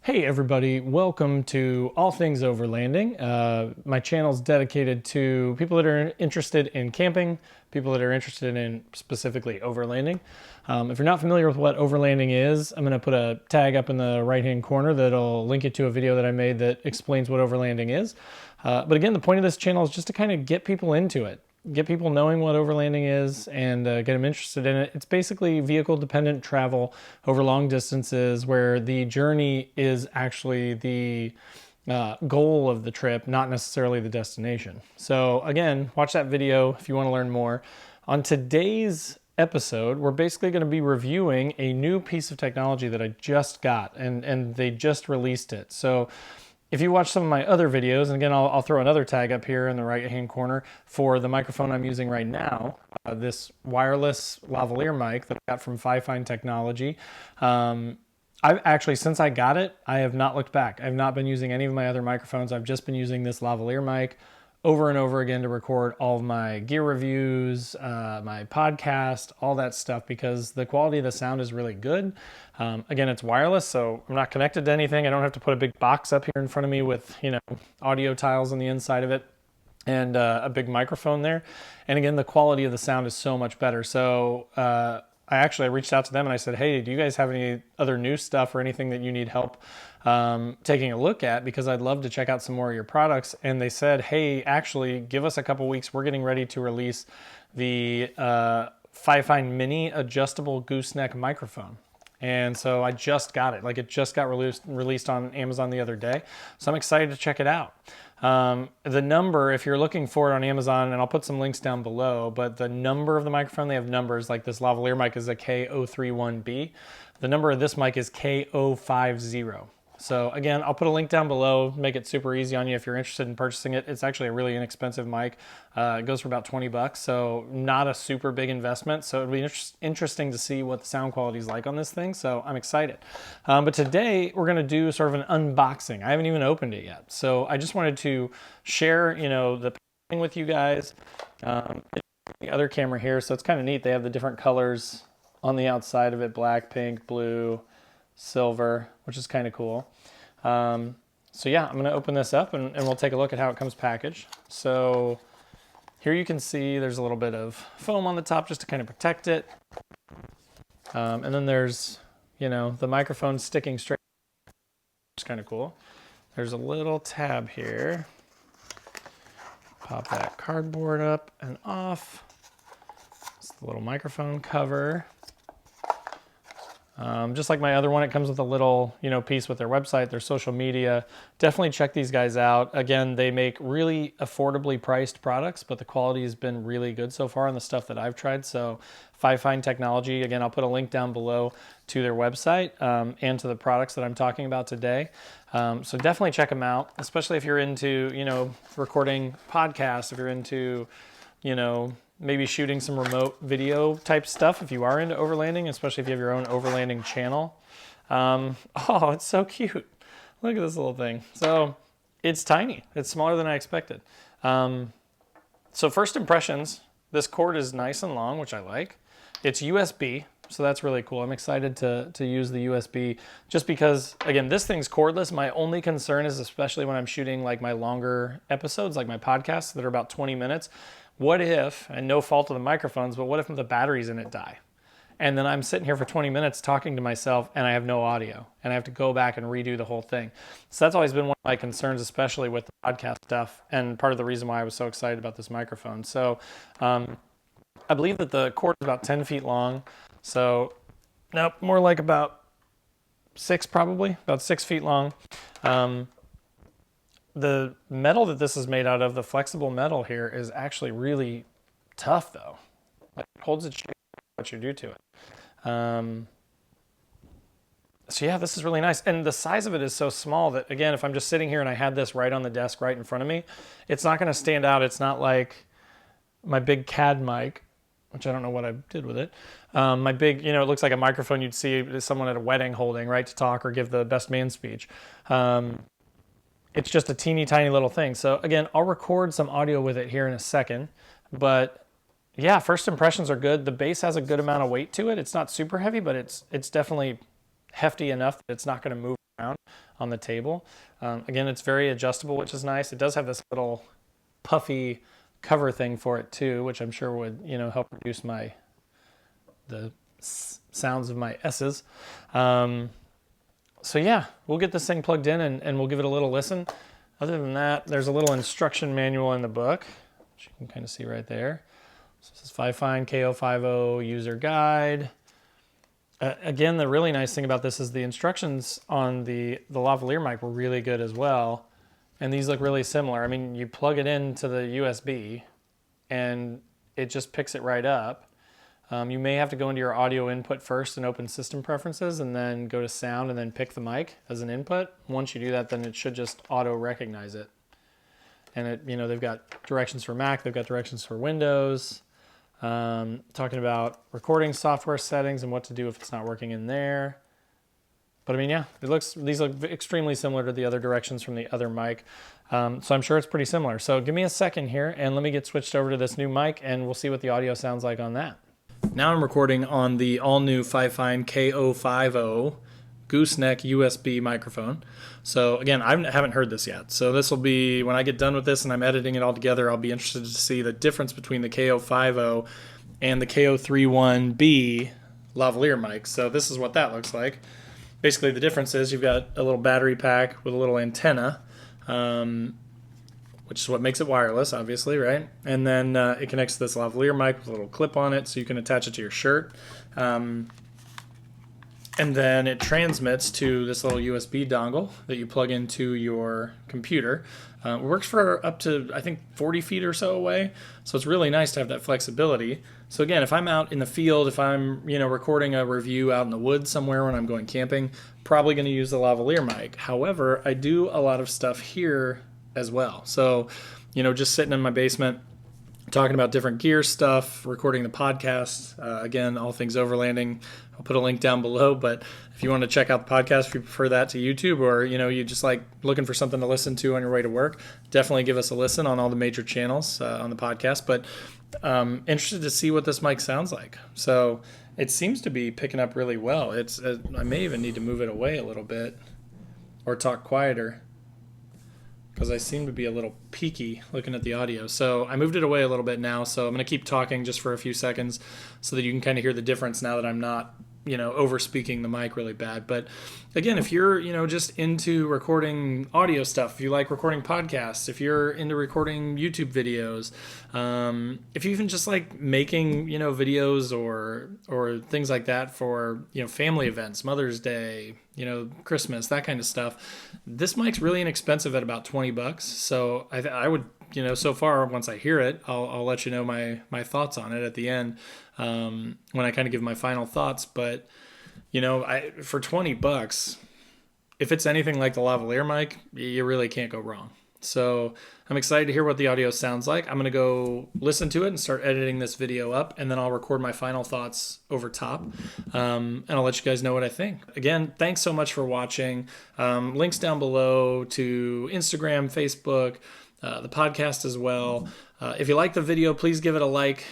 Hey everybody, welcome to All Things Overlanding. My channel is dedicated to people that are interested in camping, people that are interested in specifically overlanding. If you're not familiar with what overlanding is, I'm going to put a tag up in the right hand corner that'll link you to a video that I made that explains what overlanding is. But again, the point of this channel is just to kind of get people into it. Get people knowing what overlanding is and get them interested in it. It's basically vehicle dependent travel over long distances where the journey is actually the goal of the trip, not necessarily the destination. So again, watch that video if you want to learn more. On today's episode, we're basically going to be reviewing a new piece of technology that I just got and they just released it. So if you watch some of my other videos, and again, I'll throw another tag up here in the right-hand corner for the microphone I'm using right now, this wireless lavalier mic that I got from Fifine Technology. I've actually, since I got it, I have not looked back. I've not been using any of my other microphones. I've just been using this lavalier mic over and over again to record all of my gear reviews, my podcast, all that stuff, because the quality of the sound is really good. Again, it's wireless, so I'm not connected to anything. I don't have to put a big box up here in front of me with, audio tiles on the inside of it and a big microphone there. And again, the quality of the sound is so much better. So I reached out to them and I said, hey, do you guys have any other new stuff or anything that you need help taking a look at? Because I'd love to check out some more of your products. And they said, hey, actually, give us a couple weeks. We're getting ready to release the Fifine Mini Adjustable Gooseneck Microphone. And so I just got it. Like, it just got released on Amazon the other day. So I'm excited to check it out. The number, if you're looking for it on Amazon, and I'll put some links down below, but the number of the microphone, they have numbers, like this lavalier mic is a K031B. The number of this mic is K050. So again, I'll put a link down below, make it super easy on you if you're interested in purchasing it. It's actually a really inexpensive mic. It goes for about 20 bucks, so not a super big investment. So it'll be interesting to see what the sound quality is like on this thing. So I'm excited. But today we're gonna do sort of an unboxing. I haven't even opened it yet. So I just wanted to share, the thing with you guys. The other camera here, so it's kind of neat. They have the different colors on the outside of it, black, pink, blue, silver, which is kind of cool. So yeah, I'm going to open this up and we'll take a look at how it comes packaged. So here you can see there's a little bit of foam on the top just to kind of protect it. And then there's, the microphone sticking straight, which is kind of cool. There's a little tab here. Pop that cardboard up and off. It's the little microphone cover. Just like my other one, it comes with a little, piece with their website, their social media. Definitely check these guys out. Again, they make really affordably priced products, but the quality has been really good so far on the stuff that I've tried. So Fifine Technology, again, I'll put a link down below to their website and to the products that I'm talking about today. So definitely check them out, especially if you're into, recording podcasts, if you're into, maybe shooting some remote video type stuff if you are into overlanding, especially if you have your own overlanding channel. Oh, it's so cute. Look at this little thing. So it's tiny. It's smaller than I expected. So first impressions, this cord is nice and long, which I like. It's USB, so that's really cool. I'm excited to use the USB just because, again, this thing's cordless. My only concern is, especially when I'm shooting like my longer episodes, like my podcasts that are about 20 minutes, what if, and no fault of the microphones, but what if the batteries in it die? And then I'm sitting here for 20 minutes talking to myself and I have no audio and I have to go back and redo the whole thing. So that's always been one of my concerns, especially with the podcast stuff, and part of the reason why I was so excited about this microphone. So I believe that the cord is about 10 feet long. So nope, more like about 6 probably, about 6 feet long. The metal that this is made out of, the flexible metal here, is actually really tough though. Like, it holds its shape what you do to it. So yeah, this is really nice. And the size of it is so small that, again, if I'm just sitting here and I had this right on the desk right in front of me, it's not going to stand out. It's not like my big CAD mic, which I don't know what I did with it. My big, it looks like a microphone you'd see someone at a wedding holding, right, to talk or give the best man speech. It's just a teeny tiny little thing. So again, I'll record some audio with it here in a second, but yeah, first impressions are good. The bass has a good amount of weight to it. It's not super heavy, but it's definitely hefty enough that it's not going to move around on the table. Again, it's very adjustable, which is nice. It does have this little puffy cover thing for it too, which I'm sure would, help reduce the sounds of my S's. So yeah, we'll get this thing plugged in and we'll give it a little listen. Other than that, there's a little instruction manual in the book, which you can kind of see right there. So this is Fifine K050 user guide. Again, the really nice thing about this is the instructions on the lavalier mic were really good as well. And these look really similar. I mean, you plug it into the USB and it just picks it right up. You may have to go into your audio input first and open system preferences and then go to sound and then pick the mic as an input. Once you do that, then it should just auto recognize it. And they've got directions for Mac, they've got directions for Windows, talking about recording software settings and what to do if it's not working in there. But I mean, yeah, these look extremely similar to the other directions from the other mic. So I'm sure it's pretty similar. So give me a second here and let me get switched over to this new mic and we'll see what the audio sounds like on that. Now I'm recording on the all-new Fifine K050 Gooseneck USB microphone. So again, I haven't heard this yet. So this will be, when I get done with this and I'm editing it all together, I'll be interested to see the difference between the K050 and the K031B lavalier mic. So this is what that looks like. Basically the difference is you've got a little battery pack with a little antenna, which is what makes it wireless, obviously, right? And then it connects to this lavalier mic with a little clip on it so you can attach it to your shirt. And then it transmits to this little USB dongle that you plug into your computer. It works for up to, I think, 40 feet or so away. So it's really nice to have that flexibility. So again, if I'm out in the field, if I'm recording a review out in the woods somewhere when I'm going camping, probably going to use the lavalier mic. However, I do a lot of stuff here as well. So, just sitting in my basement, talking about different gear stuff, recording the podcast. Again, all things overlanding. I'll put a link down below, but if you want to check out the podcast, if you prefer that to YouTube, or, you just like looking for something to listen to on your way to work, definitely give us a listen on all the major channels on the podcast. But interested to see what this mic sounds like. So it seems to be picking up really well. I may even need to move it away a little bit or talk quieter, because I seem to be a little peaky looking at the audio. So I moved it away a little bit now, so I'm going to keep talking just for a few seconds so that you can kind of hear the difference now that I'm not, over speaking the mic really bad. But again, if you're, just into recording audio stuff, if you like recording podcasts, if you're into recording YouTube videos, if you even just like making, videos or things like that for, family events, Mother's Day, Christmas, that kind of stuff, this mic's really inexpensive at about $20. So I would, so far, once I hear it, I'll let you know my thoughts on it at the end, when I kind of give my final thoughts. But, for $20, if it's anything like the lavalier mic, you really can't go wrong. So I'm excited to hear what the audio sounds like. I'm going to go listen to it and start editing this video up, and then I'll record my final thoughts over top, and I'll let you guys know what I think. Again, thanks so much for watching. Links down below to Instagram, Facebook, the podcast as well. If you like the video, please give it a like.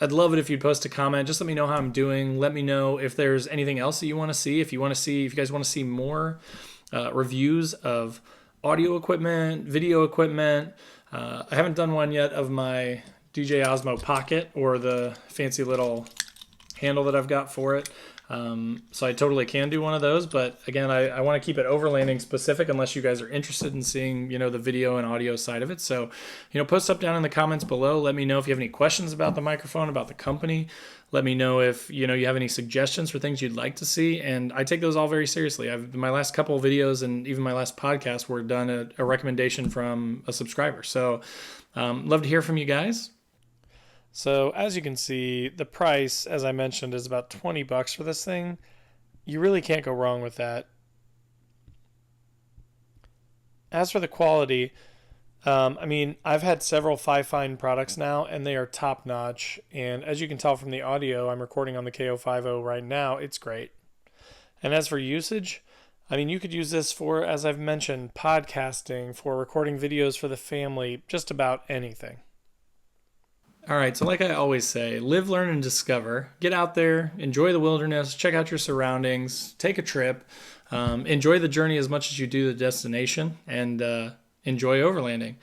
I'd love it if you'd post a comment. Just let me know how I'm doing. Let me know if there's anything else that you want to see. If you guys want to see more reviews of audio equipment, video equipment. I haven't done one yet of my DJ Osmo Pocket or the fancy little handle that I've got for it. So I totally can do one of those, but again, I want to keep it overlanding specific unless you guys are interested in seeing, the video and audio side of it. So, post up down in the comments below. Let me know if you have any questions about the microphone, about the company. Let me know if, you have any suggestions for things you'd like to see. And I take those all very seriously. My last couple of videos and even my last podcast were done a recommendation from a subscriber. So, love to hear from you guys. So as you can see, the price, as I mentioned, is about $20 for this thing. You really can't go wrong with that. As for the quality, I've had several Fifine products now, and they are top-notch. And as you can tell from the audio, I'm recording on the K050 right now. It's great. And as for usage, you could use this for, as I've mentioned, podcasting, for recording videos for the family, just about anything. All right, so like I always say, live, learn, and discover. Get out there, enjoy the wilderness, check out your surroundings, take a trip. Enjoy the journey as much as you do the destination, and enjoy overlanding.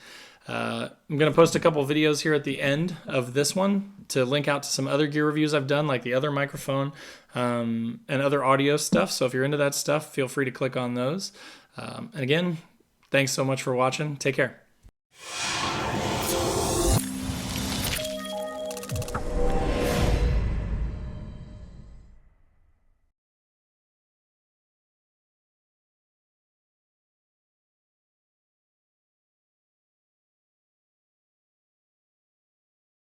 I'm going to post a couple videos here at the end of this one to link out to some other gear reviews I've done, like the other microphone and other audio stuff. So if you're into that stuff, feel free to click on those. And again, thanks so much for watching. Take care.